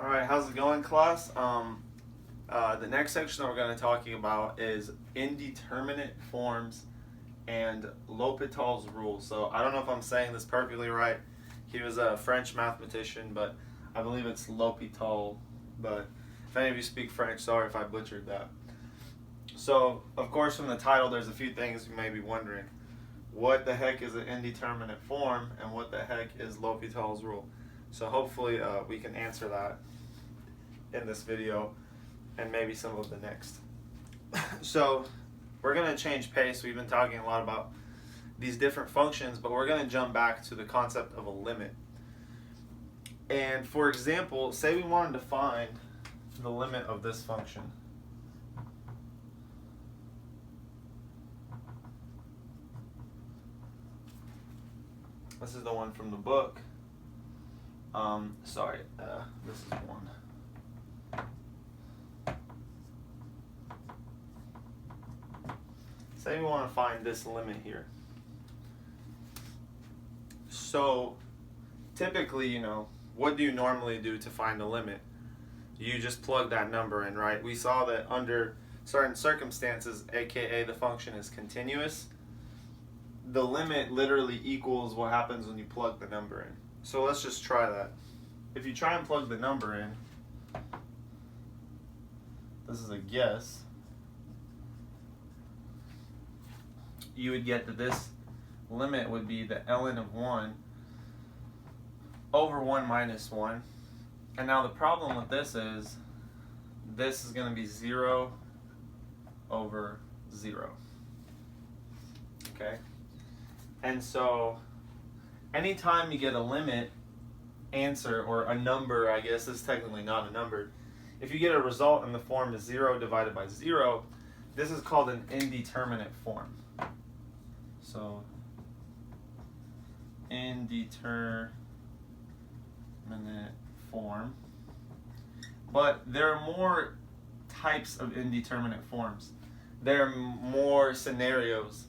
All right, how's it going, class? The next section that we're going to be talking about is indeterminate forms and L'Hopital's rule. So I don't know if I'm saying this perfectly right. He was a French mathematician, but I believe it's L'Hopital. But if any of you speak French, sorry if I butchered that. So, of course, from the title, there's a few things you may be wondering. What the heck is an indeterminate form, and what the heck is L'Hopital's rule? So hopefully we can answer that in this video and maybe some of the next. So we're going to change pace. We've been talking a lot about these different functions, but we're going to jump back to the concept of a limit. And for example, say we wanted to find the limit of this function. This is the one from the book. This is one. Say we want to find this limit here. So typically, what do you normally do to find a limit? You just plug that number in, right? We saw that under certain circumstances, aka the function is continuous, the limit literally equals what happens when you plug the number in. So let's just try that. If you try and plug the number in, this is a guess, you would get that this limit would be the ln of 1 over 1 minus 1. And now the problem with this is going to be 0 over 0. Okay? And so anytime you get a limit answer, or a number, I guess this is technically not a number, if you get a result in the form of 0 divided by 0, this is called an indeterminate form. So indeterminate form. But there are more types of indeterminate forms. There are more scenarios.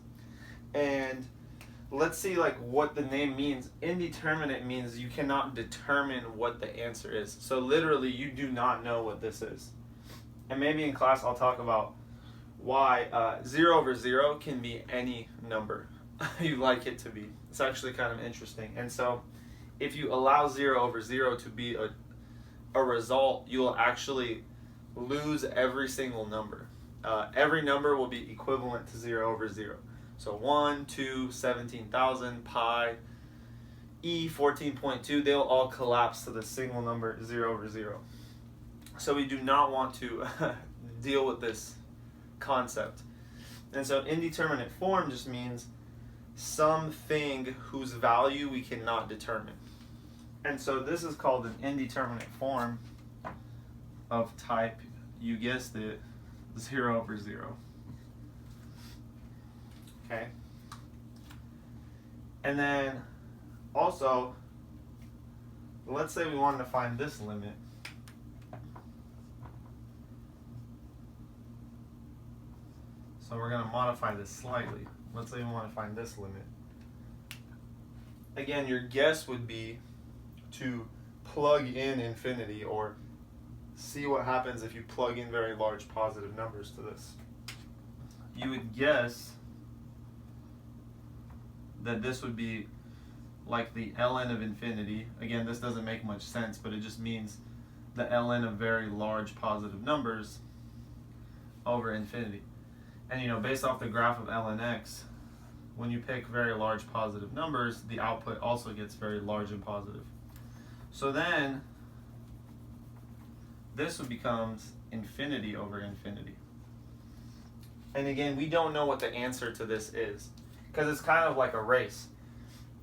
And let's see what the name means. Indeterminate means you cannot determine what the answer is. So literally you do not know what this is. And maybe in class I'll talk about why 0 over 0 can be any number you like it to be. It's actually kind of interesting. And so if you allow 0 over 0 to be a result, you will actually lose every single number. Every number will be equivalent to 0 over 0. So 1, 2, 17,000, pi, e, 14.2, they'll all collapse to the single number 0 over 0. So we do not want to deal with this concept. And so indeterminate form just means something whose value we cannot determine. And so this is called an indeterminate form of type, you guessed it, 0 over 0. Okay? And then also, let's say we wanted to find this limit. So we're going to modify this slightly. Let's say we want to find this limit. Again, your guess would be to plug in infinity, or see what happens if you plug in very large positive numbers to this. You would guess that this would be like the ln of infinity. Again, this doesn't make much sense, but it just means the ln of very large positive numbers over infinity. And based off the graph of ln x, when you pick very large positive numbers, the output also gets very large and positive. So then this would becomes infinity over infinity. And again, we don't know what the answer to this is, because it's kind of like a race.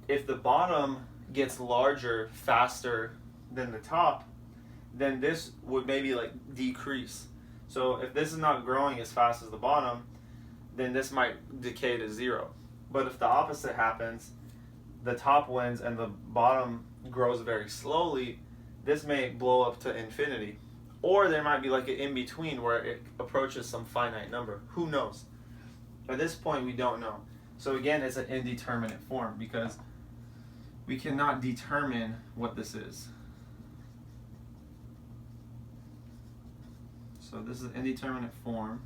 If the bottom gets larger faster than the top, then this would maybe decrease. So if this is not growing as fast as the bottom, then this might decay to 0. But if the opposite happens, the top wins and the bottom grows very slowly, this may blow up to infinity. Or there might be an in-between where it approaches some finite number. Who knows? At this point, we don't know. So again, it's an indeterminate form because we cannot determine what this is. So this is an indeterminate form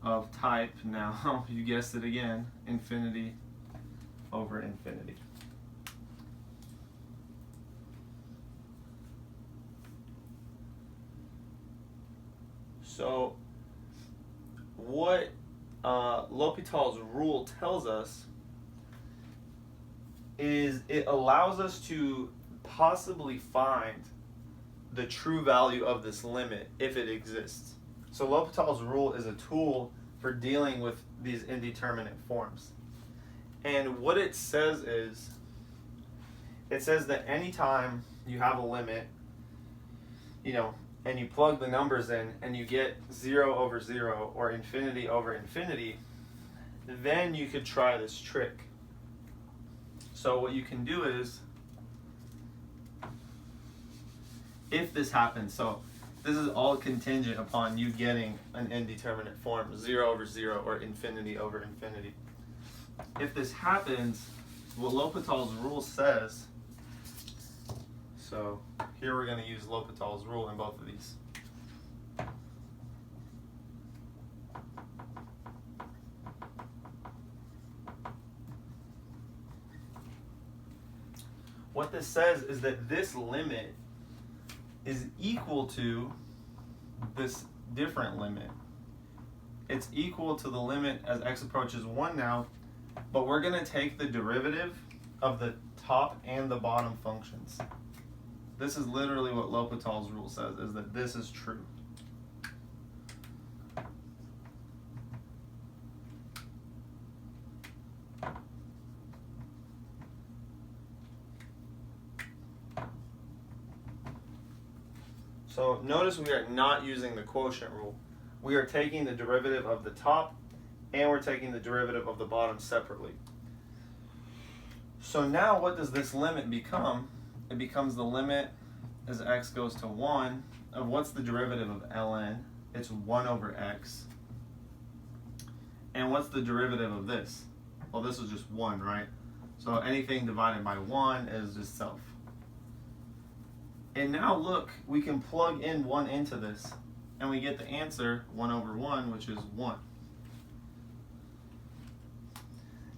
of type, now, you guessed it again, infinity over infinity. So what L'Hopital's rule tells us is it allows us to possibly find the true value of this limit if it exists. So L'Hopital's rule is a tool for dealing with these indeterminate forms. And what it says is, it says that anytime you have a limit, and you plug the numbers in and you get 0 over 0 or infinity over infinity, then you could try this trick. So what you can do is, if this happens, so this is all contingent upon you getting an indeterminate form, 0 over 0 or infinity over infinity. If this happens, what L'Hopital's rule says, so here we're going to use L'Hopital's rule in both of these. What this says is that this limit is equal to this different limit. It's equal to the limit as x approaches 1 now, but we're going to take the derivative of the top and the bottom functions. This is literally what L'Hopital's rule says, is that this is true. So notice we are not using the quotient rule. We are taking the derivative of the top and we're taking the derivative of the bottom separately. So now what does this limit become? It becomes the limit as x goes to 1 of what's the derivative of ln? It's 1 over x. And what's the derivative of this? Well, this is just 1, right? So anything divided by 1 is just self. And now look, we can plug in 1 into this, and we get the answer 1 over 1, which is 1.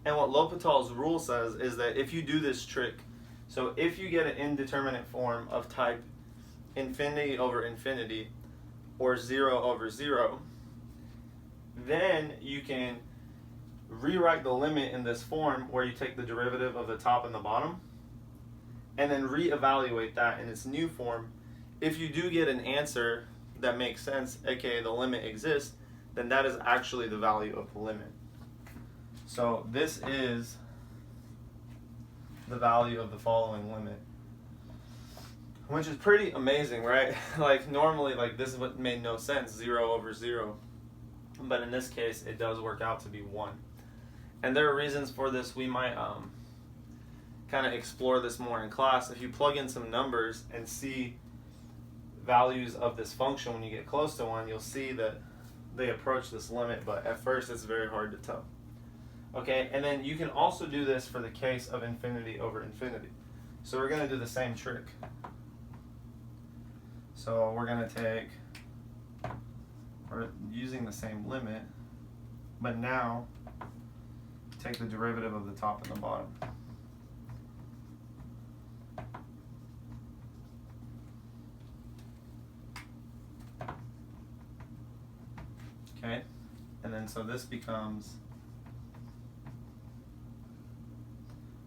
And what L'Hopital's rule says is that if you do this trick, so if you get an indeterminate form of type infinity over infinity or 0 over 0, then you can rewrite the limit in this form where you take the derivative of the top and the bottom and then reevaluate that in its new form. If you do get an answer that makes sense, aka the limit exists, then that is actually the value of the limit. So this is the value of the following limit, which is pretty amazing, right? Like normally, like this is what made no sense, 0 over 0, but in this case it does work out to be 1. And there are reasons for this. We might kind of explore this more in class. If you plug in some numbers and see values of this function when you get close to 1, you'll see that they approach this limit, but at first it's very hard to tell. Okay, and then you can also do this for the case of infinity over infinity. So we're going to do the same trick. So we're going to we're using the same limit, but now take the derivative of the top and the bottom. Okay, and then so this becomes,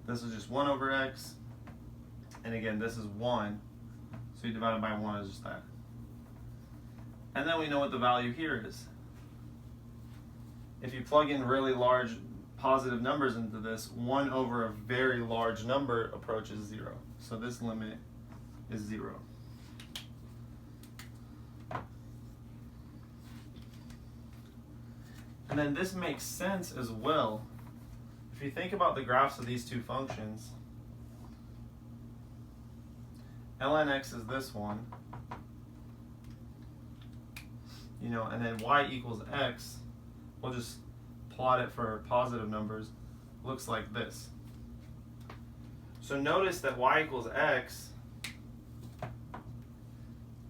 this is just 1 over x, and again this is 1, so you divide it by 1 is just that. And then we know what the value here is. If you plug in really large positive numbers into this, 1 over a very large number approaches 0. So this limit is 0. And then this makes sense as well. If you think about the graphs of these two functions, ln x is this one, and then y equals x, we'll just plot it for positive numbers, looks like this. So notice that y equals x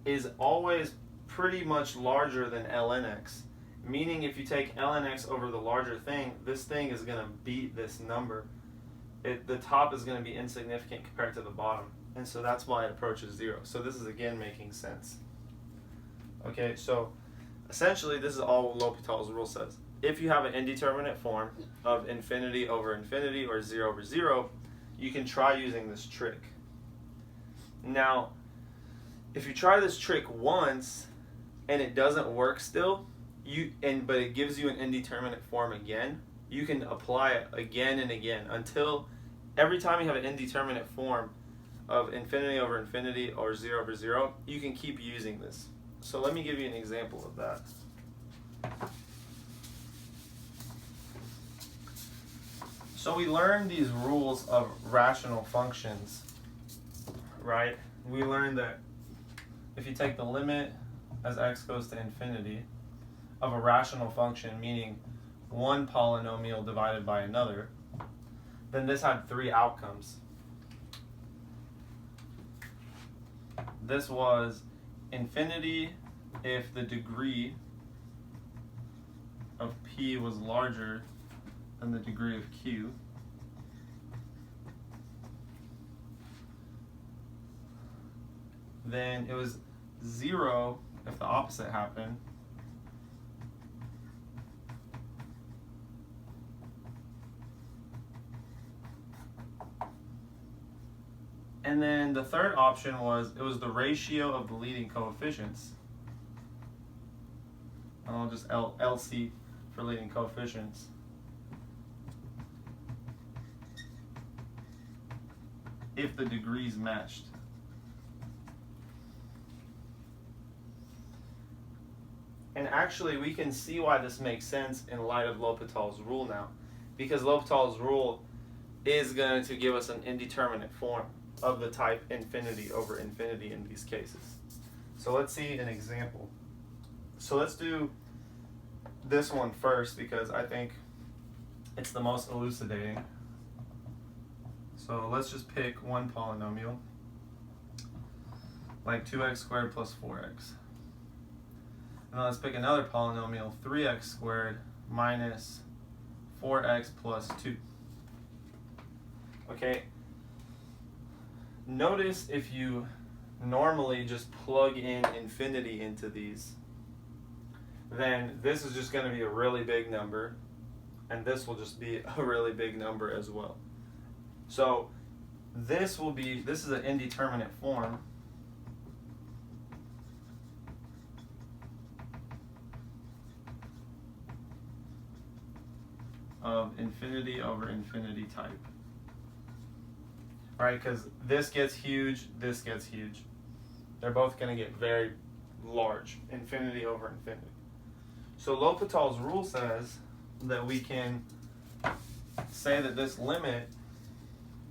is always pretty much larger than ln x. Meaning if you take ln x over the larger thing, this thing is going to beat this number. The top is going to be insignificant compared to the bottom. And so that's why it approaches 0. So this is again making sense. Okay, so essentially this is all L'Hopital's rule says. If you have an indeterminate form of infinity over infinity or 0 over 0, you can try using this trick. Now, if you try this trick once and it doesn't work still, but it gives you an indeterminate form again, you can apply it again and again until every time you have an indeterminate form of infinity over infinity or 0 over 0, you can keep using this. So let me give you an example of that. So we learned these rules of rational functions, right? We learned that if you take the limit as x goes to infinity of a rational function, meaning one polynomial divided by another, then this had 3 outcomes. This was infinity if the degree of p was larger than the degree of q. Then it was 0 if the opposite happened. And then the third option was, it was the ratio of the leading coefficients. And I'll just LC for leading coefficients. If the degrees matched. And actually, we can see why this makes sense in light of L'Hopital's rule now. Because L'Hopital's rule is going to give us an indeterminate form of the type infinity over infinity in these cases. So let's see an example. So let's do this one first because I think it's the most elucidating. So let's just pick one polynomial, like 2x squared plus 4x. And then let's pick another polynomial, 3x squared minus 4x plus 2. Okay. Notice if you normally just plug in infinity into these, then this is just going to be a really big number, and this will just be a really big number as well. So this is an indeterminate form of infinity over infinity type. Right, because this gets huge, this gets huge. They're both going to get very large, infinity over infinity. So L'Hopital's rule says that we can say that this limit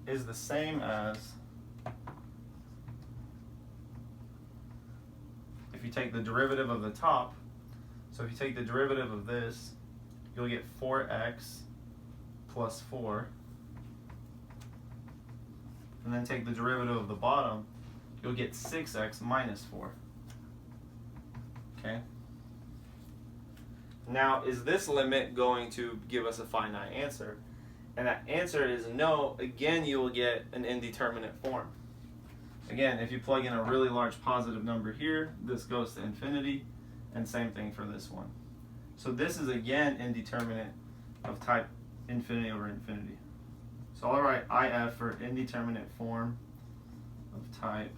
is the same as, if you take the derivative of the top, so if you take the derivative of this, you'll get 4x plus 4. And then take the derivative of the bottom, you'll get 6x minus 4. Okay? Now, is this limit going to give us a finite answer? And that answer is no. Again, you will get an indeterminate form. Again, if you plug in a really large positive number here, this goes to infinity, and same thing for this one. So this is again indeterminate of type infinity over infinity. So I'll write IF for indeterminate form of type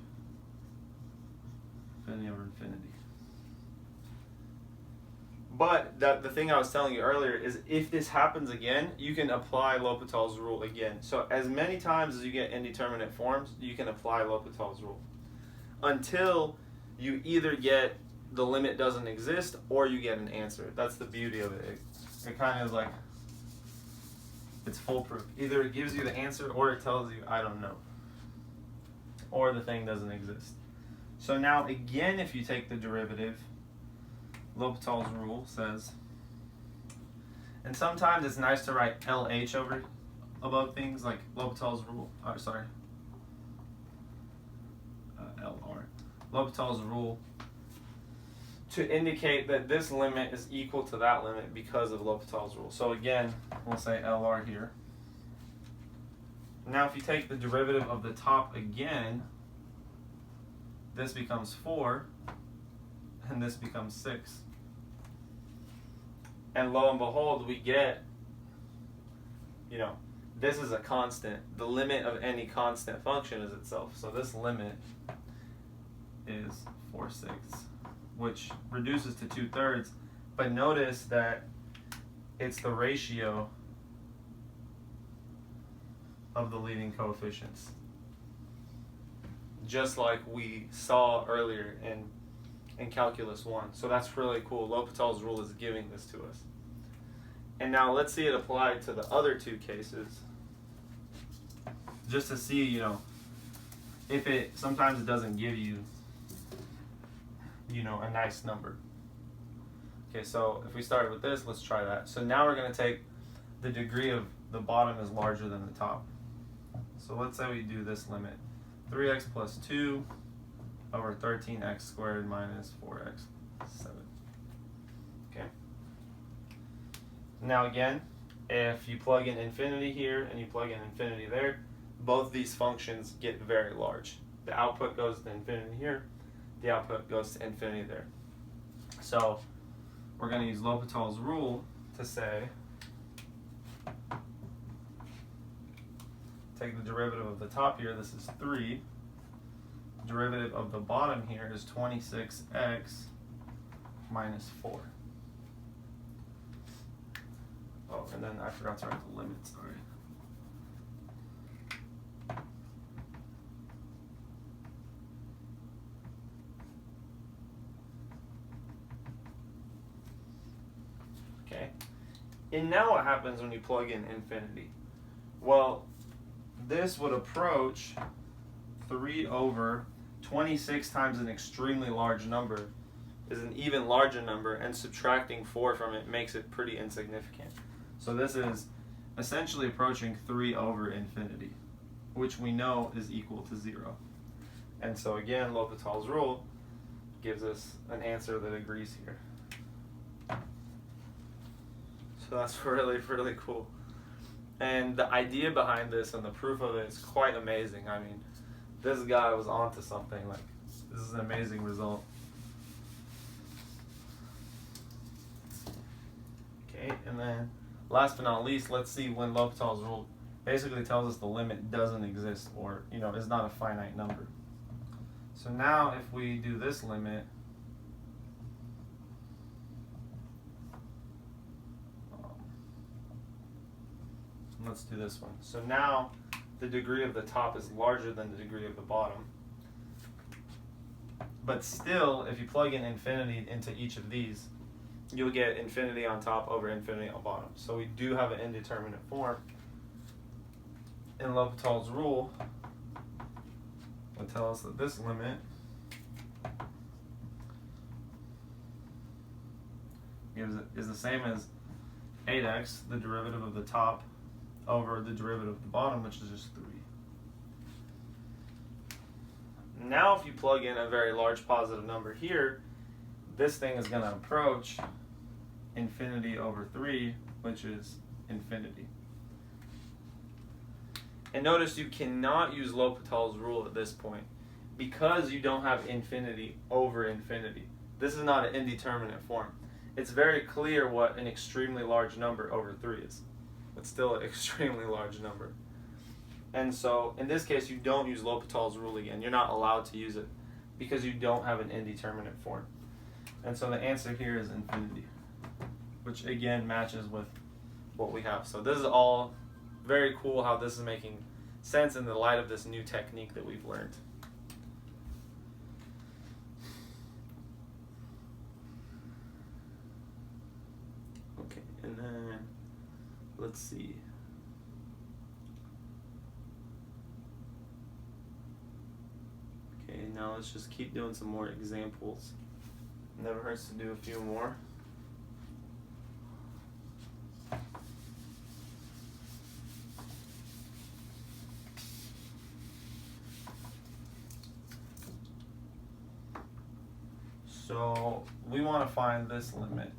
infinity over infinity. But the thing I was telling you earlier is if this happens again, you can apply L'Hopital's rule again. So as many times as you get indeterminate forms, you can apply L'Hopital's rule. Until you either get the limit doesn't exist or you get an answer. That's the beauty of it. It kind of is like, it's foolproof. Either it gives you the answer or it tells you, I don't know. Or the thing doesn't exist. So now again, if you take the derivative, L'Hopital's rule says, and sometimes it's nice to write LH above things, like L'Hopital's rule, LR. L'Hopital's rule to indicate that this limit is equal to that limit because of L'Hopital's rule. So again, we'll say LR here. Now if you take the derivative of the top again, this becomes 4, and this becomes 6. And lo and behold, we get, this is a constant. The limit of any constant function is itself. So this limit is 4/6, which reduces to 2/3. But notice that it's the ratio of the leading coefficients, just like we saw earlier in Calculus 1. So that's really cool. L'Hopital's rule is giving this to us. And now let's see it applied to the other two cases, just to see, if sometimes it doesn't give you, a nice number. Okay, so if we start with this, let's try that. So now we're going to take the degree of the bottom is larger than the top. So let's say we do this limit. 3x plus 2 over 13x squared minus 4x 7. Okay. Now again, if you plug in infinity here and you plug in infinity there, both these functions get very large. The output goes to infinity here, the output goes to infinity there. So we're going to use L'Hopital's rule to say, take the derivative of the top here, this is 3. Derivative of the bottom here is 26x minus 4. Oh, and then I forgot to write the limit, sorry. Okay. And now what happens when you plug in infinity? Well, this would approach 3 over 26 times an extremely large number is an even larger number, and subtracting 4 from it makes it pretty insignificant. So this is essentially approaching 3 over infinity, which we know is equal to 0. And so again, L'Hopital's rule gives us an answer that agrees here. So that's really, really cool. And the idea behind this and the proof of it is quite amazing. I mean, this guy was onto something. Like, this is an amazing result. Okay, and then last but not least, let's see when L'Hopital's rule basically tells us the limit doesn't exist, or is not a finite number. So now if we do this limit, let's do this one. So now the degree of the top is larger than the degree of the bottom. But still, if you plug in infinity into each of these, you'll get infinity on top over infinity on bottom. So we do have an indeterminate form. And L'Hopital's rule will tell us that this limit is the same as 8x, the derivative of the top, over the derivative of the bottom, which is just 3. Now if you plug in a very large positive number here, this thing is going to approach infinity over 3, which is infinity. And notice you cannot use L'Hopital's rule at this point because you don't have infinity over infinity. This is not an indeterminate form. It's very clear what an extremely large number over 3 is. It's still an extremely large number. And so in this case, you don't use L'Hopital's rule again. You're not allowed to use it because you don't have an indeterminate form. And so the answer here is infinity, which again matches with what we have. So this is all very cool how this is making sense in the light of this new technique that we've learned. Okay, and then let's see. Okay, now let's just keep doing some more examples. Never hurts to do a few more. So we want to find this limit.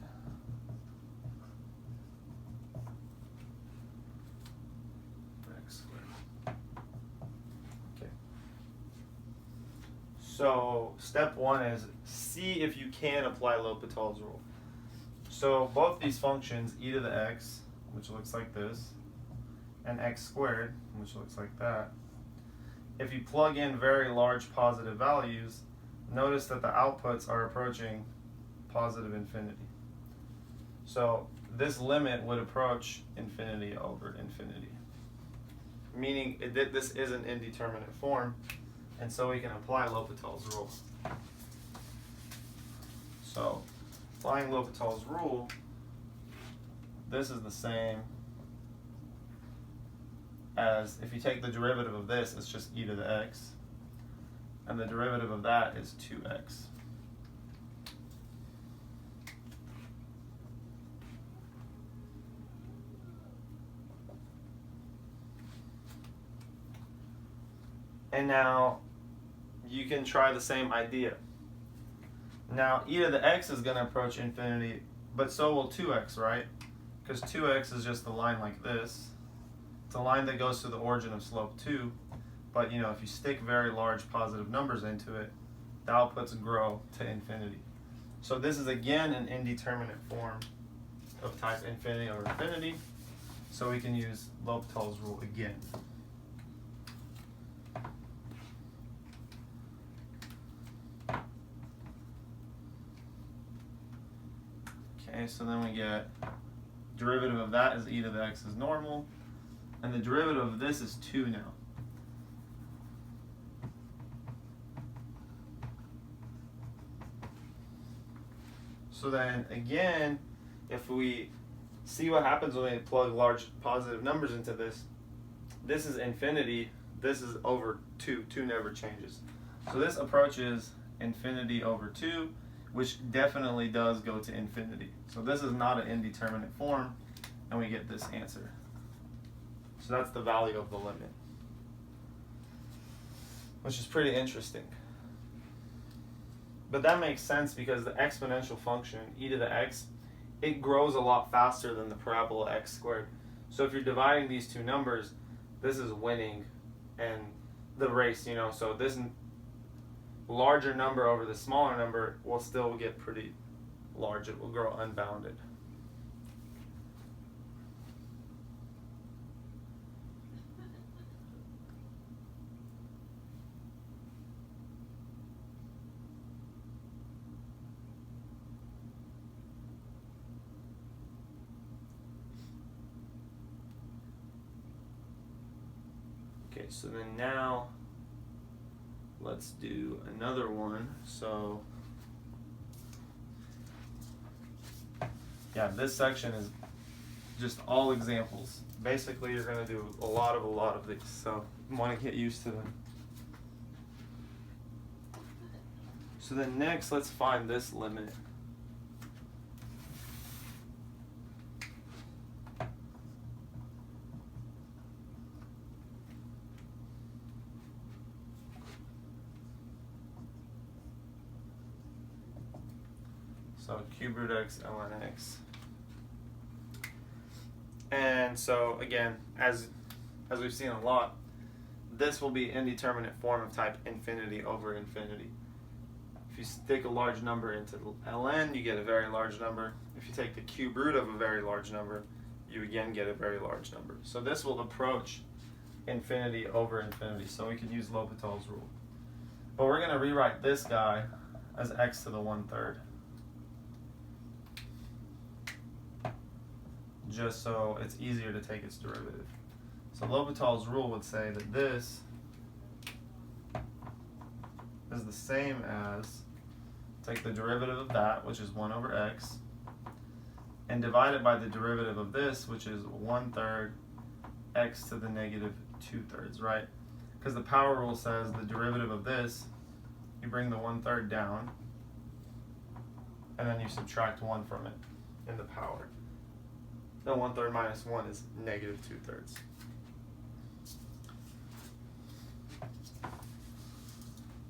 X squared. Okay. So step one is see if you can apply L'Hopital's rule. So both these functions, e to the x, which looks like this, and x squared, which looks like that, if you plug in very large positive values, notice that the outputs are approaching positive infinity. So this limit would approach infinity over infinity, meaning this is an indeterminate form, and so we can apply L'Hopital's rule. So applying L'Hopital's rule, this is the same as if you take the derivative of this, it's just e to the x, and the derivative of that is 2x. And now you can try the same idea. Now e to the x is going to approach infinity, but so will 2x, right? Because 2x is just a line like this. It's a line that goes to the origin of slope 2, but you know, if you stick very large positive numbers into it, the outputs grow to infinity. So this is again an indeterminate form of type infinity over infinity, so we can use L'Hopital's rule again. Okay, so then we get derivative of that is e to the x is normal, and the derivative of this is 2 now. So then again, if we see what happens when we plug large positive numbers into this, this is infinity, this is over 2, 2 never changes. So this approaches infinity over 2, which definitely does go to infinity. So this is not an indeterminate form, and we get this answer. So that's the value of the limit, which is pretty interesting. But that makes sense because the exponential function, e to the x, it grows a lot faster than the parabola x squared. So if you're dividing these two numbers, this is winning and the race, you know, so this larger number over the smaller number will still get pretty large. It will grow unbounded. Okay, so then now let's do another one. So yeah, this section is just all examples. Basically, you're going to do a lot of these, so you want to get used to them. So then next, let's find this limit. So cube root x ln x. And so again, as we've seen a lot, this will be indeterminate form of type infinity over infinity. If you stick a large number into ln, you get a very large number. If you take the cube root of a very large number, you again get a very large number. So this will approach infinity over infinity. So we can use L'Hopital's rule. But we're going to rewrite this guy as x to the 1/3. Just so it's easier to take its derivative. So L'Hopital's rule would say that this is the same as take the derivative of that, which is 1 over x, and divide it by the derivative of this, which is 1/3 x to the negative 2/3, right? Because the power rule says the derivative of this, you bring the 1/3 down, and then you subtract 1 from it in the power. No, 1/3 minus 1 is negative 2/3.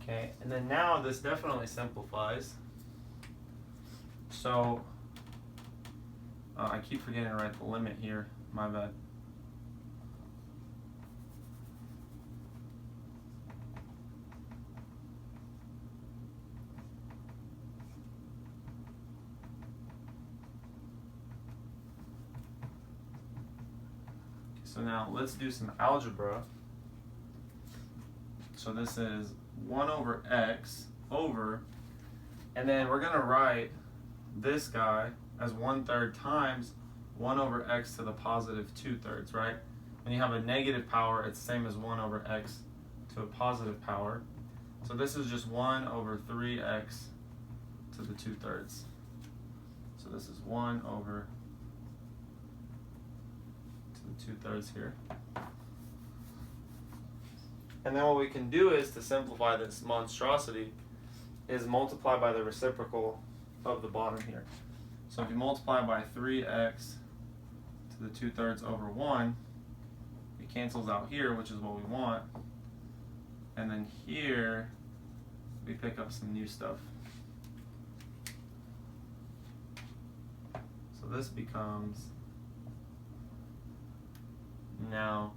Okay, and then now this definitely simplifies. So I keep forgetting to write the limit here. My bad. So now let's do some algebra. So this is 1 over x over, and then we're going to write this guy as 1/3 times 1 over x to the positive 2/3, right? When you have a negative power, it's the same as 1 over x to a positive power. So this is just 1 over 3x to the 2/3. So this is 1 over to the 2/3 here. And then what we can do is, to simplify this monstrosity, is multiply by the reciprocal of the bottom here. So if you multiply by 3x to the 2/3 over 1, it cancels out here, which is what we want. And then here, we pick up some new stuff. So this becomes now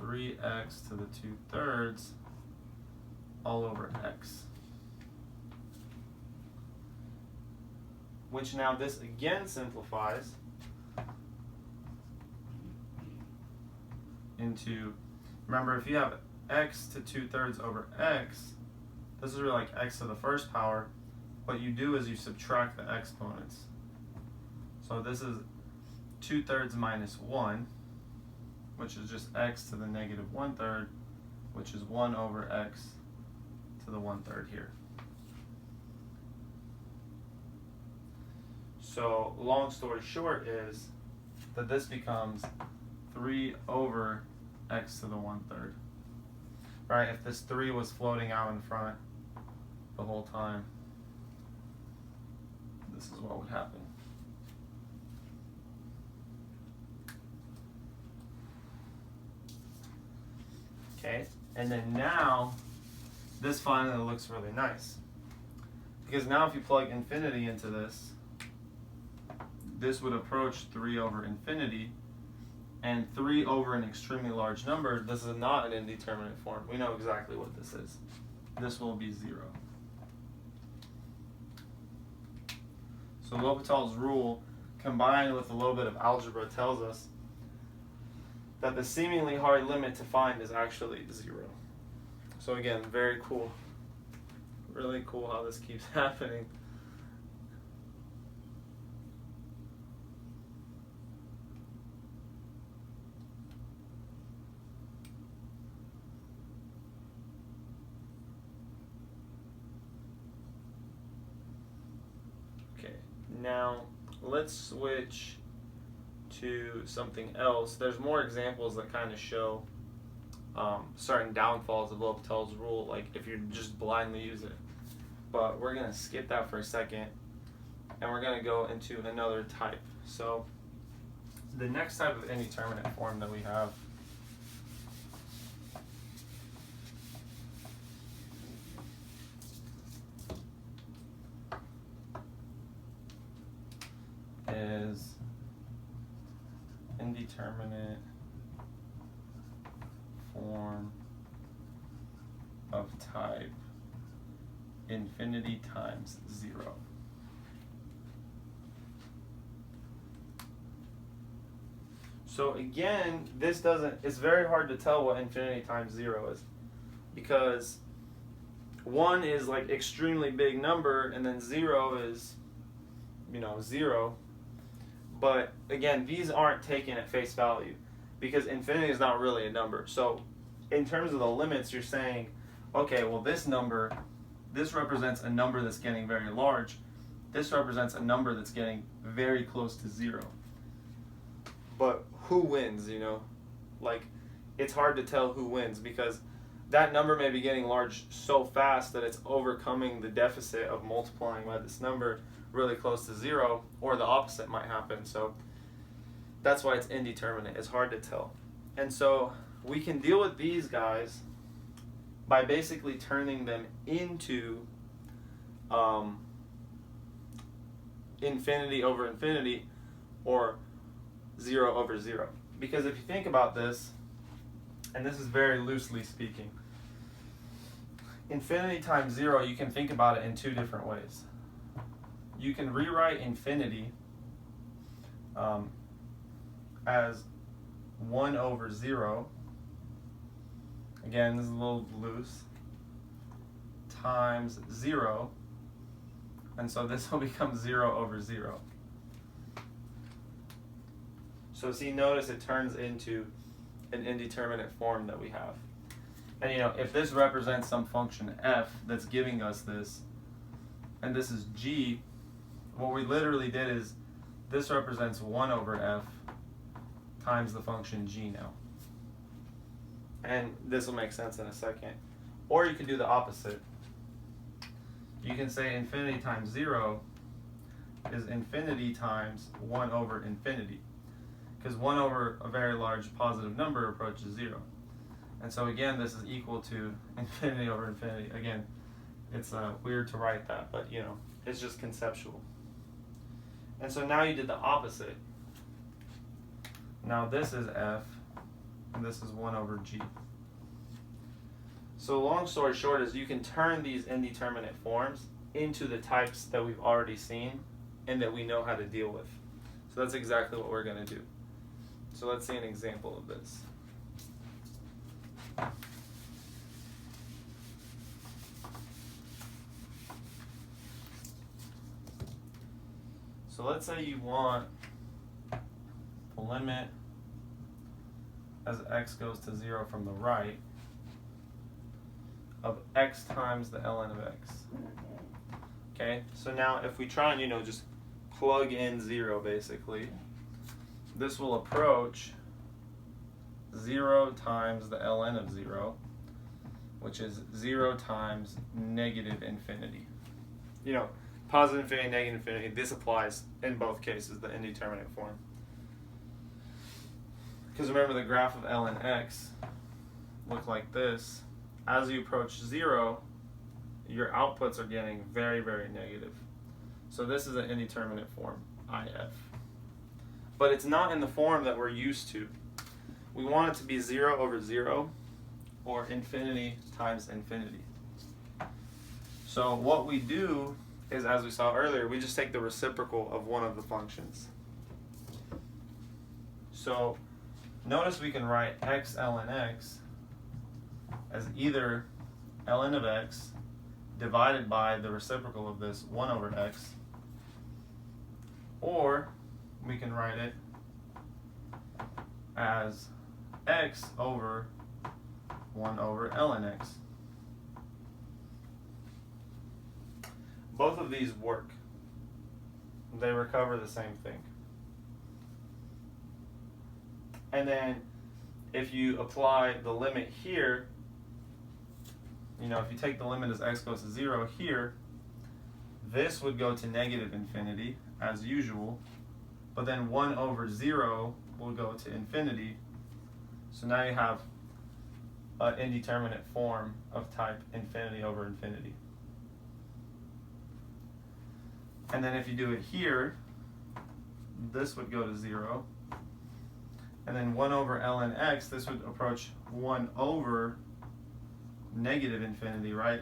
3x to the 2/3 all over x. Which now this again simplifies into, remember, if you have x to 2/3 over x, this is really like x to the first power. What you do is you subtract the exponents. So this is 2/3 minus 1, which is just x to the negative 1/3, which is 1 over x to the 1/3 here. So long story short is that this becomes 3 over x to the 1/3. Right? If this 3 was floating out in front the whole time, this is what would happen. Okay, and then now this finally looks really nice. Because now if you plug infinity into this, this would approach 3 over infinity, and 3 over an extremely large number, this is not an indeterminate form. We know exactly what this is. This will be 0. So L'Hopital's rule, combined with a little bit of algebra, tells us that the seemingly hard limit to find is actually 0. So again, very cool. Really cool how this keeps happening. Okay, now let's switch to something else. There's more examples that kind of show certain downfalls of L'Hopital's rule, like if you just blindly use it. But we're going to skip that for a second, and we're going to go into another type. So the next type of indeterminate form that we have is indeterminate form of type infinity times 0. So again, this doesn't, it's very hard to tell what infinity times 0 is, because 1 is like extremely big number, and then 0 is, 0. But again, these aren't taken at face value, because infinity is not really a number. So in terms of the limits, you're saying, okay, well, this number, this represents a number that's getting very large. This represents a number that's getting very close to 0. But who wins, Like, it's hard to tell who wins, because that number may be getting large so fast that it's overcoming the deficit of multiplying by this number really close to 0, or the opposite might happen. So that's why it's indeterminate. It's hard to tell. And so we can deal with these guys by basically turning them into infinity over infinity or 0 over 0. Because if you think about this, and this is very loosely speaking, infinity times 0, you can think about it in two different ways. You can rewrite infinity as 1 over 0. Again, this is a little loose. Times 0. And so this will become 0 over 0. So see, notice it turns into an indeterminate form that we have. And you know, if this represents some function f that's giving us this, and this is g, what we literally did is this represents 1 over f times the function g now. And this will make sense in a second. Or you could do the opposite. You can say infinity times 0 is infinity times 1 over infinity. Because 1 over a very large positive number approaches 0. And so again, this is equal to infinity over infinity. Again, it's weird to write that, but you know, it's just conceptual. And so now you did the opposite. Now this is f, and this is 1 over g. So long story short is you can turn these indeterminate forms into the types that we've already seen and that we know how to deal with. So that's exactly what we're going to do. So let's see an example of this. So let's say you want the limit as x goes to 0 from the right of x times the ln of x. Okay, so now if we try and, you know, just plug in 0 basically, this will approach 0 times the ln of 0, which is 0 times negative infinity. You know, positive infinity, negative infinity, this applies in both cases, the indeterminate form. Because remember, the graph of ln x looked like this. As you approach 0, your outputs are getting very, very negative. So this is an indeterminate form, IF. But it's not in the form that we're used to. We want it to be 0 over 0 or infinity times infinity. So what we do is, as we saw earlier, we just take the reciprocal of one of the functions. So notice we can write x ln x as either ln of x divided by the reciprocal of this 1 over x, or we can write it as x over 1 over ln x. Both of these work. They recover the same thing. And then if you apply the limit here, you know, if you take the limit as x goes to 0 here, this would go to negative infinity as usual, but then 1 over 0 will go to infinity. So now you have an indeterminate form of type infinity over infinity. And then if you do it here, this would go to 0. And then 1 over ln x, this would approach 1 over negative infinity, right?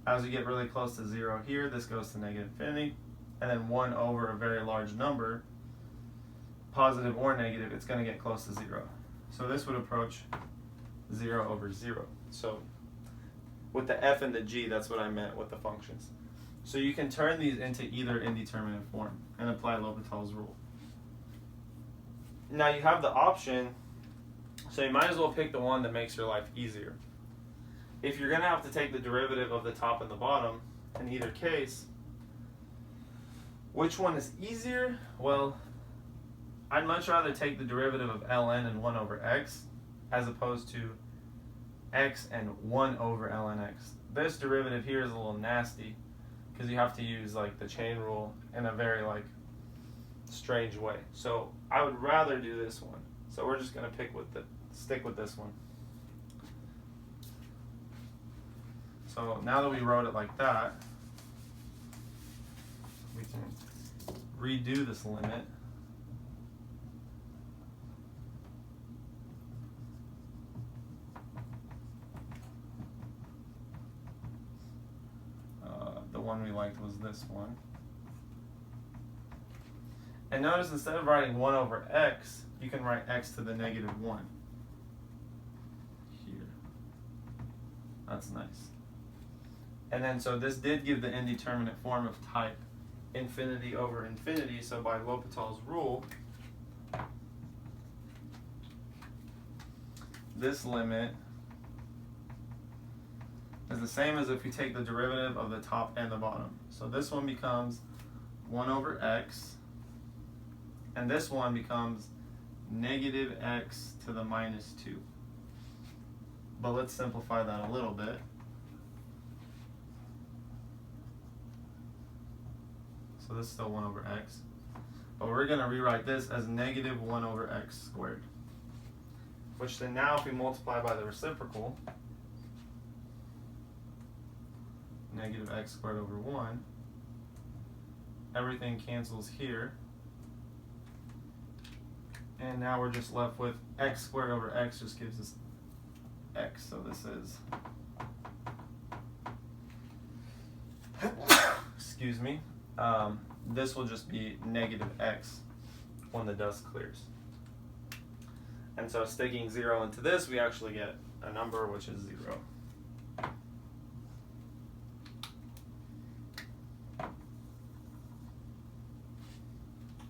As we get really close to 0 here, this goes to negative infinity. And then 1 over a very large number, positive or negative, it's going to get close to 0. So this would approach 0 over 0. So with the f and the g, that's what I meant with the functions. So you can turn these into either indeterminate form and apply L'Hopital's rule. Now you have the option, so you might as well pick the one that makes your life easier. If you're going to have to take the derivative of the top and the bottom, in either case, which one is easier? Well, I'd much rather take the derivative of ln and 1 over x as opposed to x and 1 over ln x. This derivative here is a little nasty because you have to use like the chain rule in a very like strange way. So I would rather do this one. So we're just going to stick with this one. So now that we wrote it like that, we can redo this limit. The one we liked was this one. And notice instead of writing 1 over x, you can write x to the negative 1 here. That's nice. And then so this did give the indeterminate form of type infinity over infinity. So by L'Hopital's rule, this limit is the same as if you take the derivative of the top and the bottom. So this one becomes 1 over x, and this one becomes negative x to the minus 2. But let's simplify that a little bit. So this is still 1 over x. But we're going to rewrite this as negative 1 over x squared. Which then now if we multiply by the reciprocal, negative x squared over 1, everything cancels here. And now we're just left with x squared over x just gives us x. So this is, excuse me, this will just be negative x when the dust clears. And so sticking 0 into this, we actually get a number which is 0.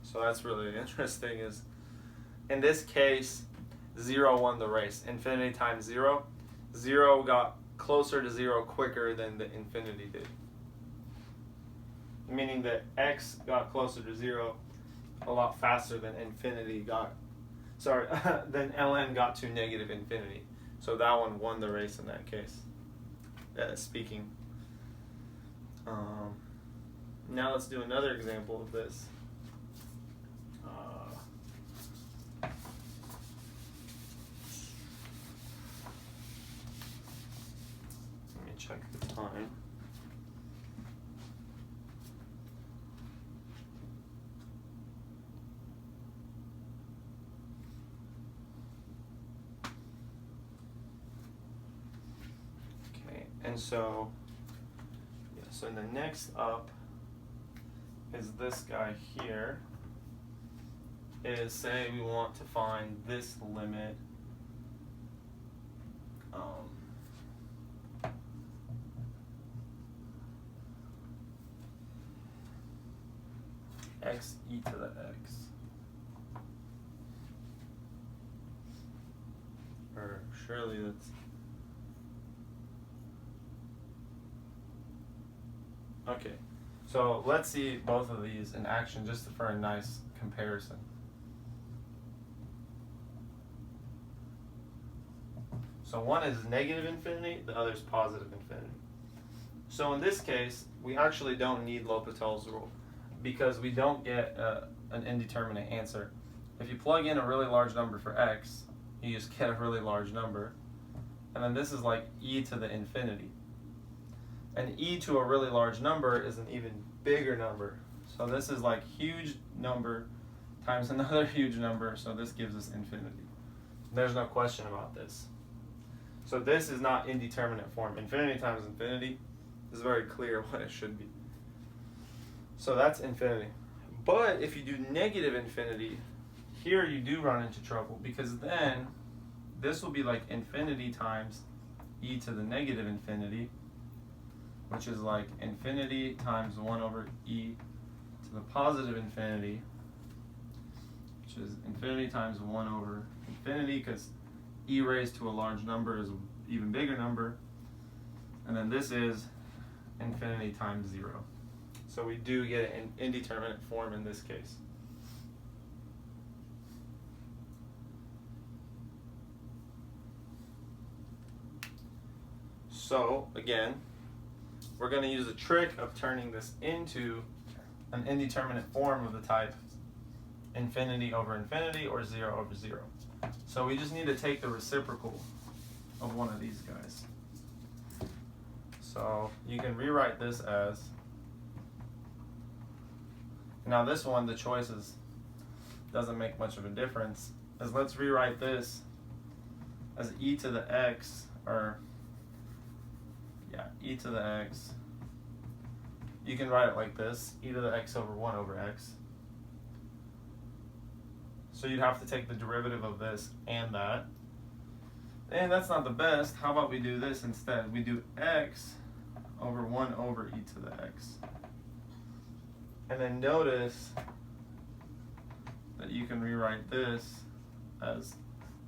So that's really interesting is, in this case, 0 won the race. Infinity times 0. 0 got closer to 0 quicker than the infinity did. Meaning that x got closer to 0 a lot faster than infinity got, sorry, than ln got to negative infinity. So that one won the race in that case, speaking. Now let's do another example of this. Let me check the time. Okay, and so, yeah, so the next up is this guy here. Is say we want to find this limit x e to the x, or surely that's okay. So let's see both of these in action just for a nice comparison. So one is negative infinity, the other is positive infinity. So in this case, we actually don't need L'Hopital's rule because we don't get an indeterminate answer. If you plug in a really large number for x, you just get a really large number. And then this is like e to the infinity. And e to a really large number is an even bigger number. So this is like huge number times another huge number, so this gives us infinity. There's no question about this. So this is not indeterminate form. Infinity times infinity is very clear what it should be. So that's infinity. But if you do negative infinity, here you do run into trouble because then this will be like infinity times e to the negative infinity, which is like infinity times 1 over e to the positive infinity, which is infinity times 1 over infinity because e raised to a large number is an even bigger number. And then this is infinity times 0. So we do get an indeterminate form in this case. So again, we're going to use a trick of turning this into an indeterminate form of the type infinity over infinity or 0 over 0. So we just need to take the reciprocal of one of these guys. So you can rewrite this as Now this one, the choices doesn't make much of a difference. As let's rewrite this as e to the x, or yeah, e to the x. You can write it like this, e to the x over 1 over x. So you'd have to take the derivative of this and that. And that's not the best. How about we do this instead? We do x over 1 over e to the x. And then notice that you can rewrite this as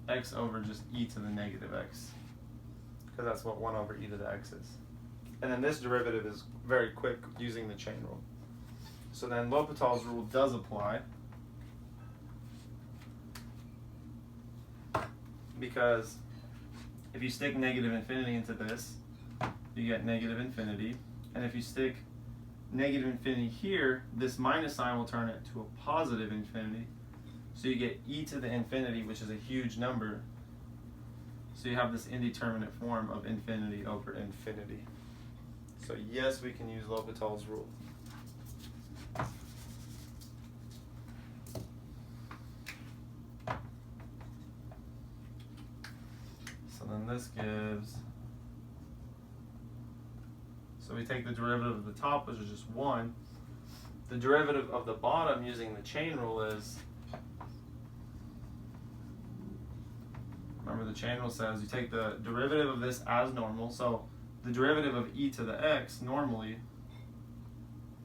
x over just e to the negative x, because that's what 1 over e to the x is. And then this derivative is very quick using the chain rule. So then L'Hopital's rule does apply, because if you stick negative infinity into this, you get negative infinity. And if you stick negative infinity here, this minus sign will turn it to a positive infinity. So you get e to the infinity, which is a huge number. So you have this indeterminate form of infinity over infinity. So yes, we can use L'Hopital's rule. So then this gives, so we take the derivative of the top, which is just 1. The derivative of the bottom using the chain rule is, remember the chain rule says you take the derivative of this as normal, so the derivative of e to the x normally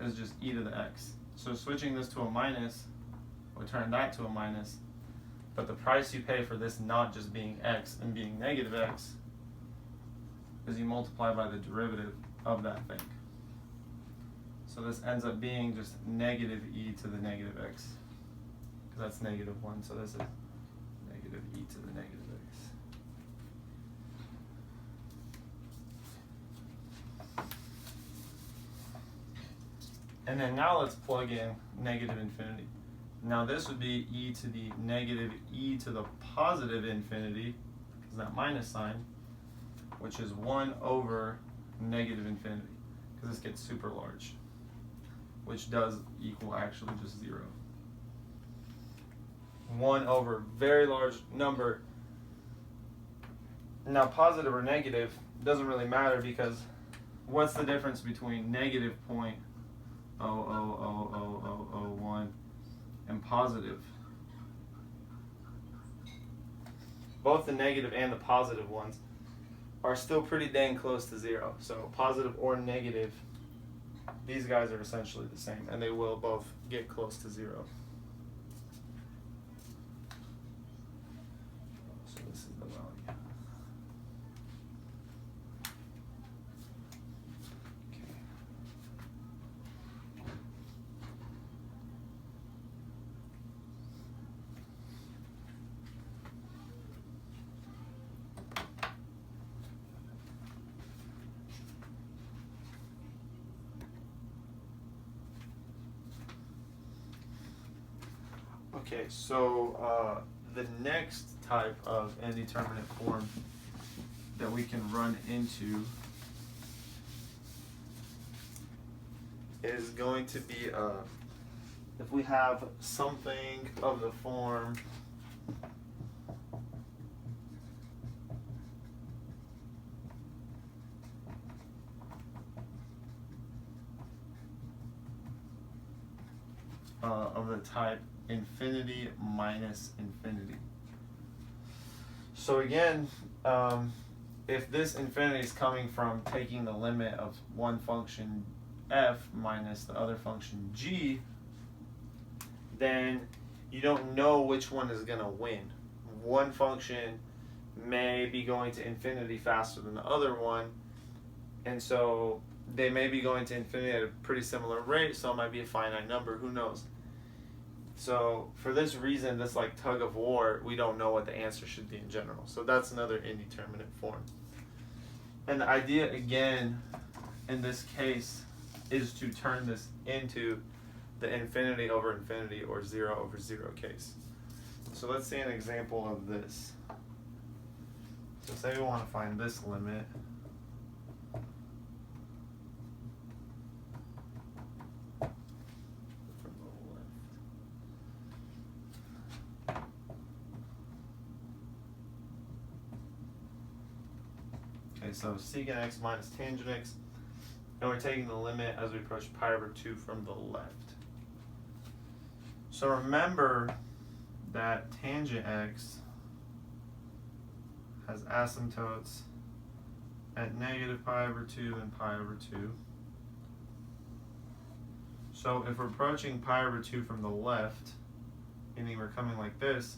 is just e to the x. So switching this to a minus would turn that to a minus, but the price you pay for this not just being x and being negative x is you multiply by the derivative of that thing. So this ends up being just negative e to the negative x, because that's negative 1, so this is negative e to the negative x. And then now let's plug in negative infinity. Now this would be e to the negative e to the positive infinity, because that minus sign, which is 1 over negative infinity, because this gets super large, which does equal actually just 0. 1 over very large number. Now positive or negative doesn't really matter, because what's the difference between negative 0.000001 and positive? Both the negative and the positive ones are still pretty dang close to 0. So positive or negative, these guys are essentially the same, and they will both get close to 0. So this is the value. Okay, so the next type of indeterminate form that we can run into is going to be if we have something of the form of the type infinity minus infinity. So again, if this infinity is coming from taking the limit of one function f minus the other function g, then you don't know which one is going to win. One function may be going to infinity faster than the other one, and so they may be going to infinity at a pretty similar rate, so it might be a finite number, who knows. So for this reason, this like tug of war, we don't know what the answer should be in general. So that's another indeterminate form. And the idea again in this case is to turn this into the infinity over infinity or 0 over 0 case. So let's see an example of this. So say we want to find this limit. From the Okay, so secant x minus tangent x, and we're taking the limit as we approach pi over 2 from the left. So remember that tangent x has asymptotes at negative pi over 2 and pi over 2. So if we're approaching pi over 2 from the left, meaning we're coming like this,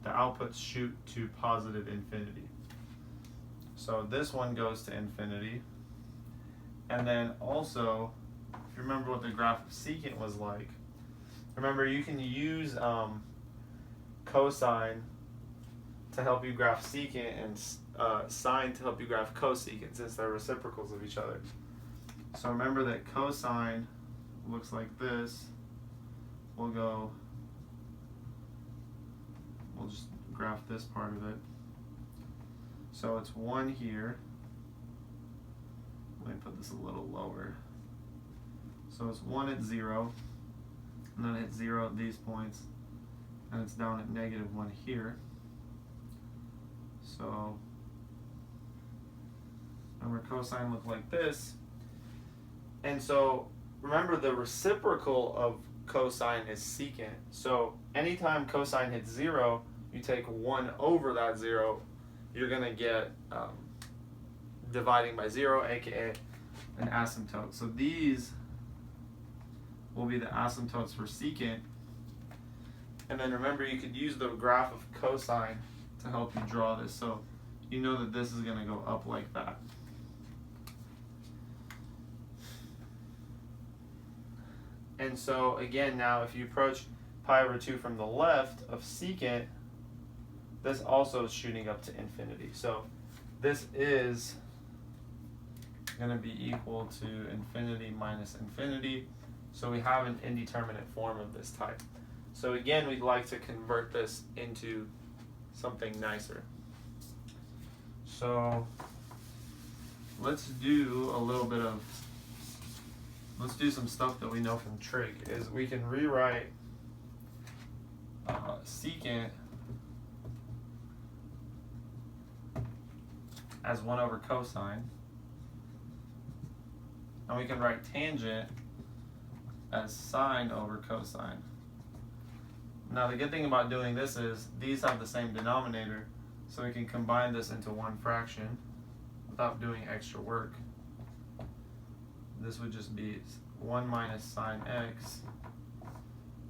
the outputs shoot to positive infinity. So this one goes to infinity. And then also, if you remember what the graph of secant was like, remember you can use cosine to help you graph secant and sine to help you graph cosecant, since they're reciprocals of each other. So remember that cosine looks like this. We'll just graph this part of it. So it's 1 here. Let me put this a little lower. So it's 1 at 0, and then it's 0 at these points, and it's down at negative 1 here. So remember, cosine looked like this. And so remember, the reciprocal of cosine is secant. So anytime cosine hits 0, you take 1 over that 0, you're going to get dividing by 0, aka an asymptote. So these will be the asymptotes for secant. And then remember, you could use the graph of cosine to help you draw this. So you know that this is going to go up like that. And so again, now if you approach pi over 2 from the left of secant, this also is shooting up to infinity. So this is going to be equal to infinity minus infinity. So we have an indeterminate form of this type. So again, we'd like to convert this into something nicer. So let's do some stuff that we know from trig. Is we can rewrite secant as 1 over cosine, and we can write tangent as sine over cosine. Now the good thing about doing this is these have the same denominator, so we can combine this into one fraction without doing extra work. This would just be 1 minus sine x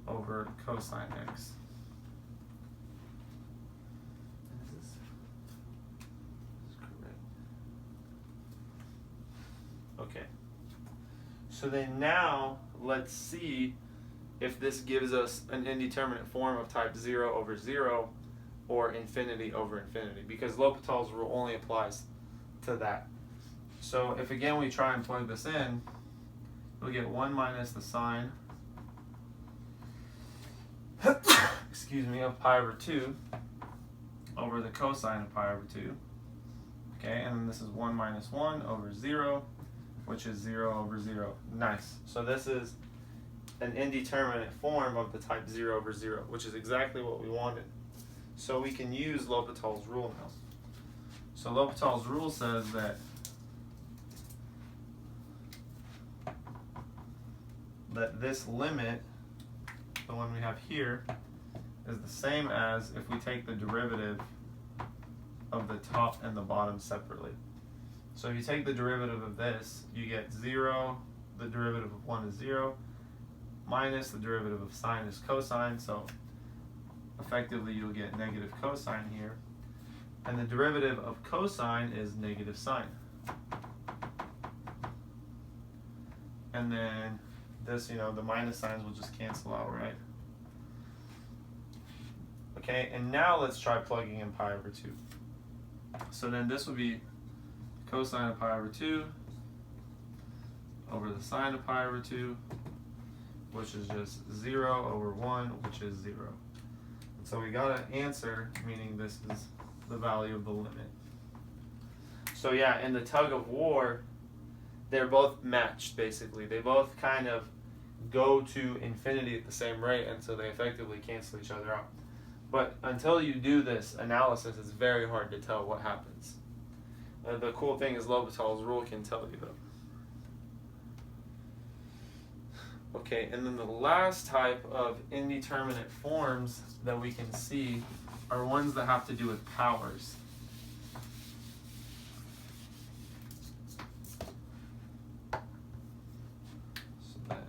over cosine x. Is this correct? Okay. So then now let's see if this gives us an indeterminate form of type 0 over 0 or infinity over infinity, because L'Hopital's rule only applies to that. So if again we try and plug this in, we'll get 1 minus the sine excuse me, of pi over 2 over the cosine of pi over 2. Okay, and then this is 1 minus 1 over 0, which is 0 over 0. Nice. So this is an indeterminate form of the type 0 over 0, which is exactly what we wanted. So we can use L'Hopital's rule now. So L'Hopital's rule says that this limit, the one we have here, is the same as if we take the derivative of the top and the bottom separately. So if you take the derivative of this, you get 0, the derivative of 1 is 0, minus the derivative of sine is cosine, so effectively you'll get negative cosine here. And the derivative of cosine is negative sine. And then this, the minus signs will just cancel out, right? Okay, and now let's try plugging in pi over 2. So then this would be cosine of pi over 2 over the sine of pi over 2, which is just 0 over 1, which is 0. And so we got an answer, meaning this is the value of the limit. So yeah, in the tug of war, they're both matched, basically. They both kind of go to infinity at the same rate, and so they effectively cancel each other out. But until you do this analysis, it's very hard to tell what happens. The cool thing is L'Hopital's rule can tell you though. Okay, and then the last type of indeterminate forms that we can see are ones that have to do with powers. So then,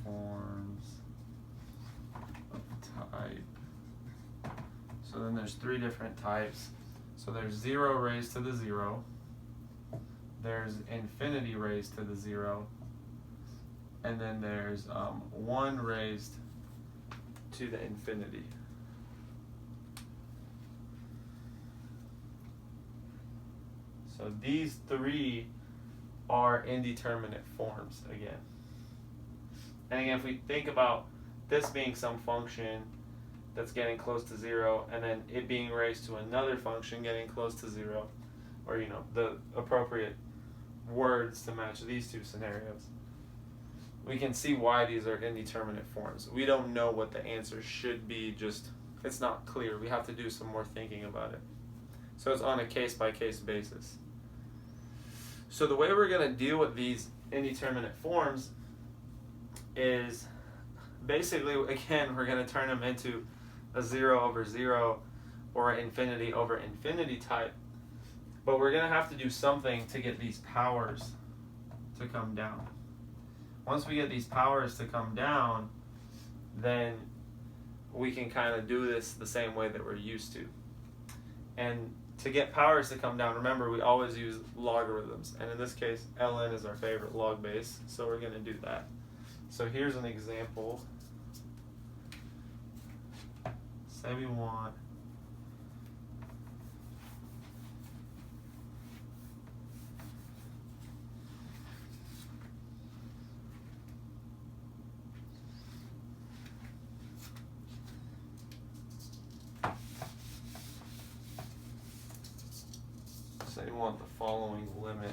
forms of type. So then there's three different types. So there's 0 raised to the 0, there's infinity raised to the 0, and then there's 1 raised to the infinity. So these three are indeterminate forms again. And again, if we think about this being some function that's getting close to 0, and then it being raised to another function getting close to 0, or the appropriate words to match these two scenarios, we can see why these are indeterminate forms. We don't know what the answer should be, just it's not clear. We have to do some more thinking about it. So it's on a case-by-case basis. So the way we're going to deal with these indeterminate forms is basically, again, we're going to turn them into a 0 over 0 or an infinity over infinity type. But we're going to have to do something to get these powers to come down. Once we get these powers to come down, then we can kind of do this the same way that we're used to. And to get powers to come down, remember, we always use logarithms. And in this case, ln is our favorite log base, so we're going to do that. So here's an example. Say we want the following limit.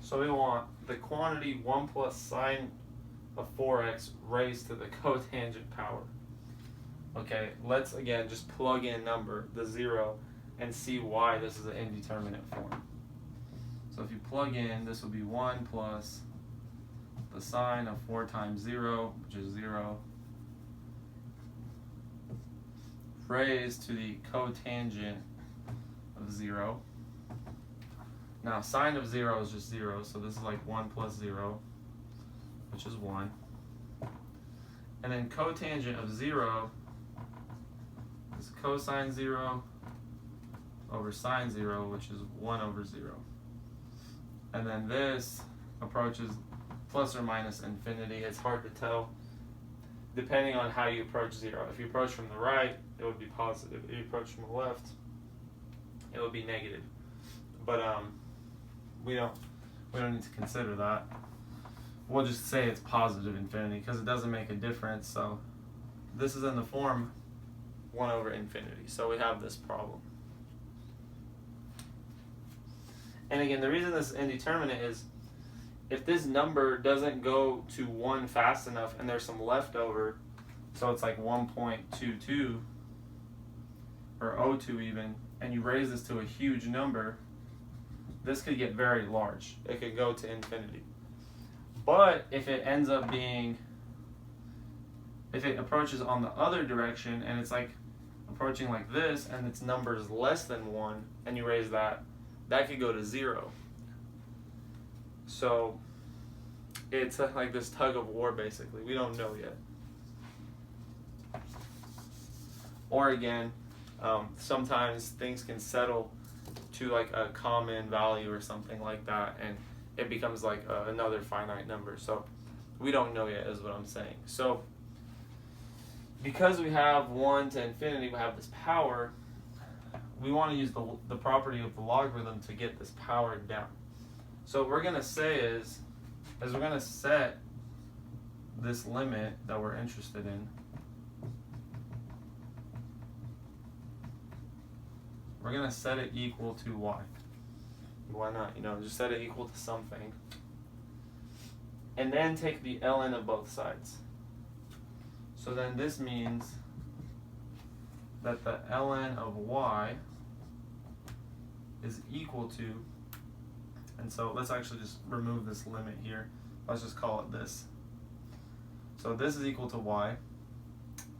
So we want the quantity 1 plus sine of 4x raised to the cotangent power. Okay, let's again just plug in number, the 0, and see why this is an indeterminate form. So if you plug in, this will be 1 plus the sine of 4 times 0, which is 0, raised to the cotangent of 0. Now sine of 0 is just 0, so this is like 1 plus 0, which is 1. And then cotangent of 0 is cosine 0 over sine 0, which is 1 over 0. And then this approaches plus or minus infinity. It's hard to tell depending on how you approach 0. If you approach from the right, it would be positive. If you approach from the left, it would be negative. But we don't need to consider that. We'll just say it's positive infinity because it doesn't make a difference. So this is in the form 1 over infinity. So we have this problem. And again, the reason this is indeterminate is if this number doesn't go to 1 fast enough and there's some leftover, so it's like 1.22 or 0.2 even, and you raise this to a huge number, this could get very large. It could go to infinity. But if it ends up being, if it approaches on the other direction and it's like approaching like this and its number is less than 1 and you raise that, that could go to 0. So it's like this tug of war basically. We don't know yet. Or again, sometimes things can settle to like a common value or something like that and it becomes like another finite number. So we don't know yet is what I'm saying. So because we have 1 to infinity, we have this power, we want to use the property of the logarithm to get this power down. So what we're going to say is we're going to set this limit that we're interested in, we're going to set it equal to y. Why not? Just set it equal to something. And then take the ln of both sides. So then this means that the ln of y is equal to, and so let's actually just remove this limit here. Let's just call it this. So this is equal to y,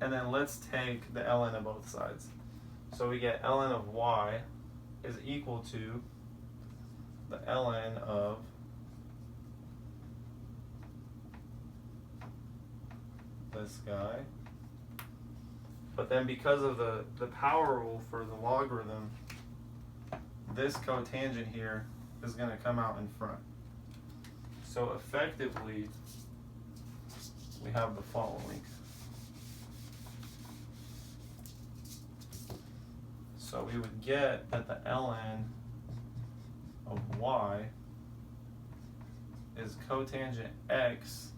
and then let's take the ln of both sides. So we get ln of y is equal to the ln of this guy. But then because of the power rule for the logarithm, this cotangent here is going to come out in front. So effectively, we have the following. So we would get that the ln of y is cotangent x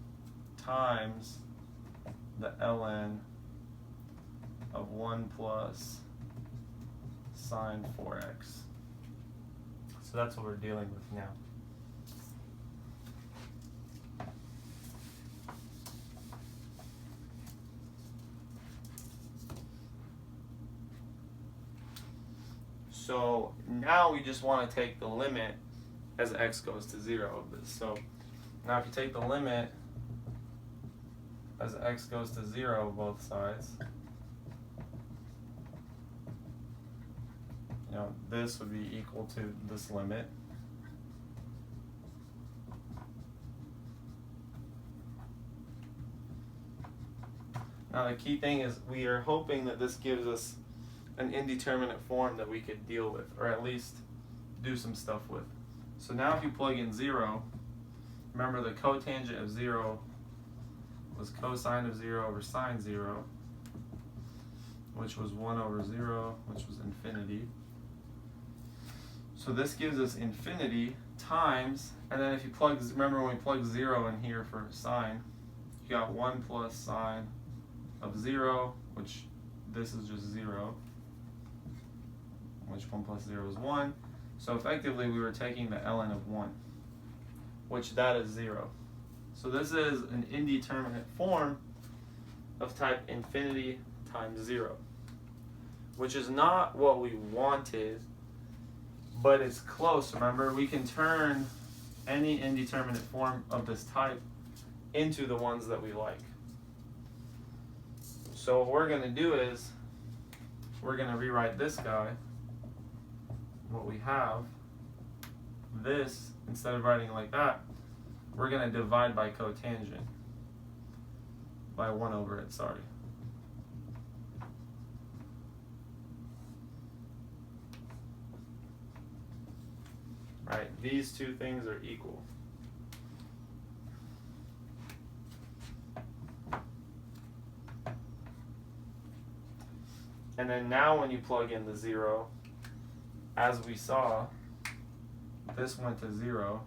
times the ln of 1 plus sine 4x. So that's what we're dealing with now. So now we just want to take the limit as x goes to 0 of this. So now if you take the limit as x goes to 0 both sides, this would be equal to this limit. Now the key thing is we are hoping that this gives us an indeterminate form that we could deal with, or at least do some stuff with. So now if you plug in 0, remember the cotangent of 0 was cosine of 0 over sine 0, which was 1 over 0, which was infinity. So this gives us infinity times, and then if you plug, remember when we plug 0 in here for sine, you got 1 plus sine of 0, which this is just 0, which 1 plus 0 is 1. So effectively we were taking the ln of 1, which that is 0. So this is an indeterminate form of type infinity times 0, which is not what we wanted, but it's close. Remember, we can turn any indeterminate form of this type into the ones that we like. So what we're going to do is we're going to rewrite this guy. What we have, this, instead of writing it like that, we're going to divide by cotangent, by 1 over it, sorry. Right, these two things are equal. And then now when you plug in the 0, as we saw, this went to 0,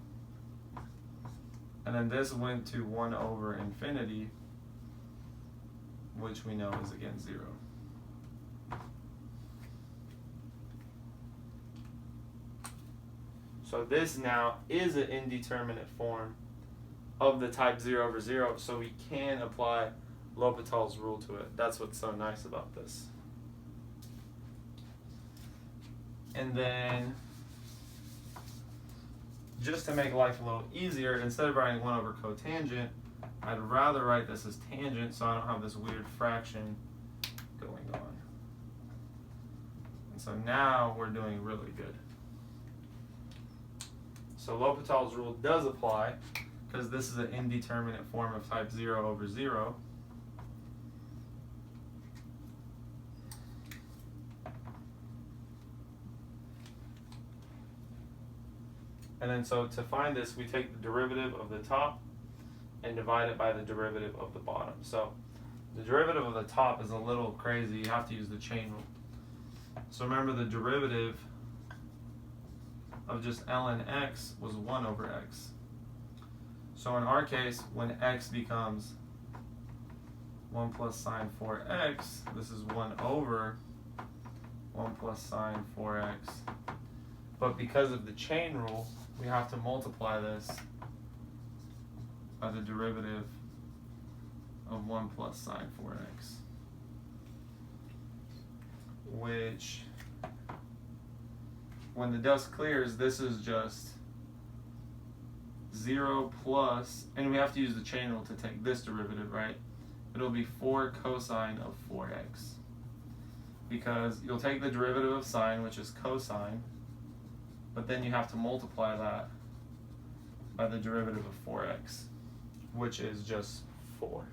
and then this went to 1 over infinity, which we know is again 0. So this now is an indeterminate form of the type 0 over 0, so we can apply L'Hopital's rule to it. That's what's so nice about this. And then, just to make life a little easier, instead of writing 1 over cotangent, I'd rather write this as tangent so I don't have this weird fraction going on. And so now we're doing really good. So L'Hopital's rule does apply because this is an indeterminate form of type 0 over 0. And then so to find this, we take the derivative of the top and divide it by the derivative of the bottom. So the derivative of the top is a little crazy. You have to use the chain rule. So remember the derivative of just ln x was 1 over x. So in our case, when x becomes 1 plus sine 4x, this is 1 over 1 plus sine 4x. But because of the chain rule, we have to multiply this by the derivative of 1 plus sine 4x, which, when the dust clears, this is just 0 plus, and we have to use the chain rule to take this derivative, right? It'll be 4 cosine of 4x, because you'll take the derivative of sine, which is cosine, but then you have to multiply that by the derivative of 4x, which is just 4.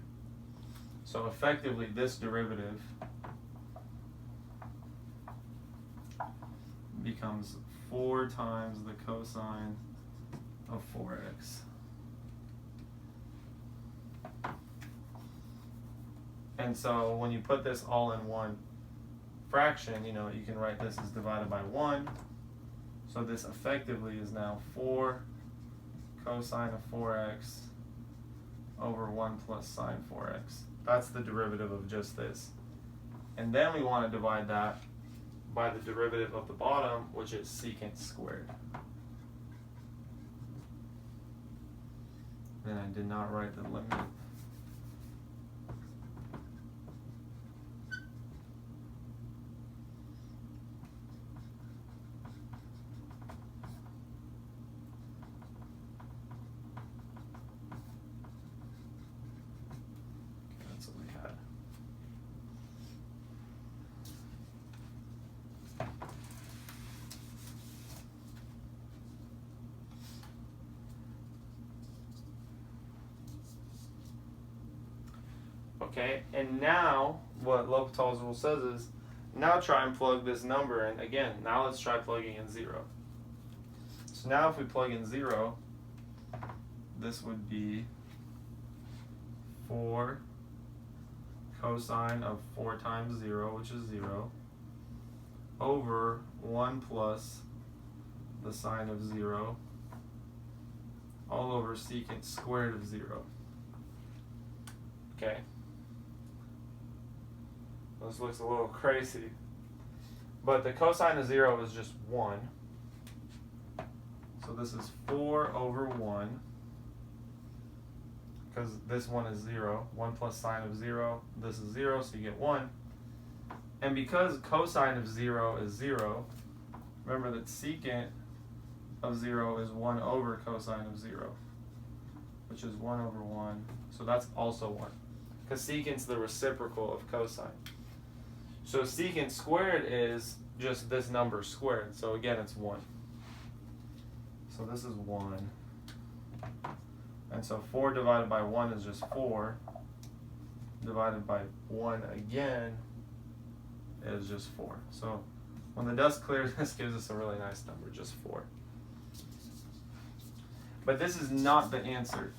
So effectively, this derivative becomes 4 times the cosine of 4x. And so when you put this all in one fraction, you know, you can write this as divided by 1. So this effectively is now 4 cosine of 4x over 1 plus sine 4x. That's the derivative of just this. And then we want to divide that by the derivative of the bottom, which is secant squared. Then I did not write the limit. That's what we had. Okay, and now what L'Hopital's rule says is, now try and plug this number in. Again, now let's try plugging in 0. So now if we plug in 0, this would be 4 cosine of 4 times 0, which is 0, over 1 plus the sine of 0, all over secant squared of 0. Okay. This looks a little crazy, but the cosine of 0 is just 1. So this is 4 over 1, because this one is 0. 1 plus sine of 0, this is 0, so you get 1. And because cosine of 0 is 0, remember that secant of 0 is 1 over cosine of 0, which is 1 over 1. So that's also 1, because secant's the reciprocal of cosine. So secant squared is just this number squared. So again, it's 1. So this is 1. And so 4 divided by 1 is just 4. Divided by 1 again is just 4. So when the dust clears, this gives us a really nice number, just 4. But this is not the answer,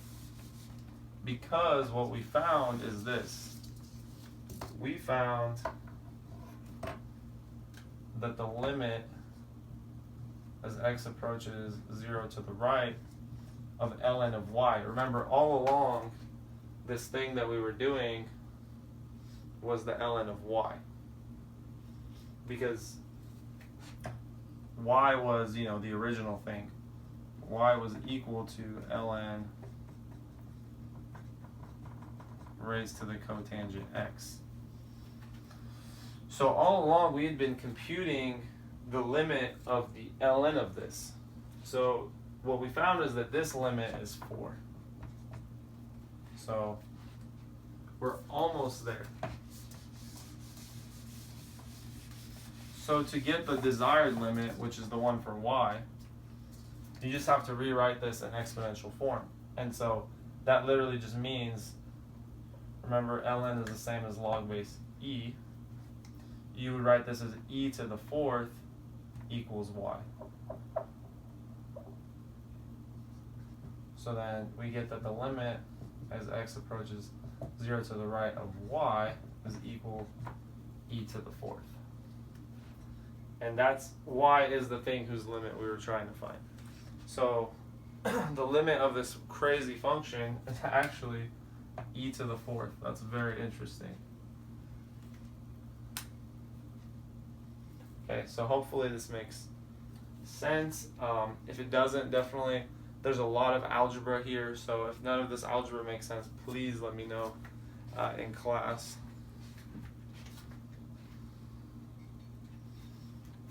because what we found is this. We found that the limit as x approaches 0 to the right of ln of y. Remember, all along, this thing that we were doing was the ln of y, because y was, you know, the original thing. Y was equal to ln raised to the cotangent x. So all along we had been computing the limit of the ln of this. So what we found is that this limit is 4. So we're almost there. So to get the desired limit, which is the one for y, you just have to rewrite this in exponential form. And so that literally just means, remember, ln is the same as log base e. You would write this as e to the 4th equals y. So then we get that the limit as x approaches 0 to the right of y is equal e to the 4th. And that's y is the thing whose limit we were trying to find. So the limit of this crazy function is actually e to the fourth. That's very interesting. Okay, so hopefully this makes sense. If it doesn't, definitely, there's a lot of algebra here, so if none of this algebra makes sense, please let me know in class.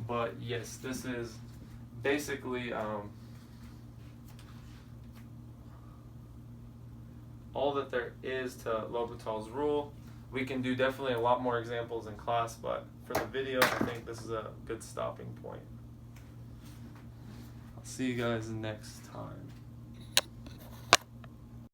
But yes, this is basically all that there is to L'Hopital's rule. We can do definitely a lot more examples in class, but for the video, I think this is a good stopping point. I'll see you guys next time.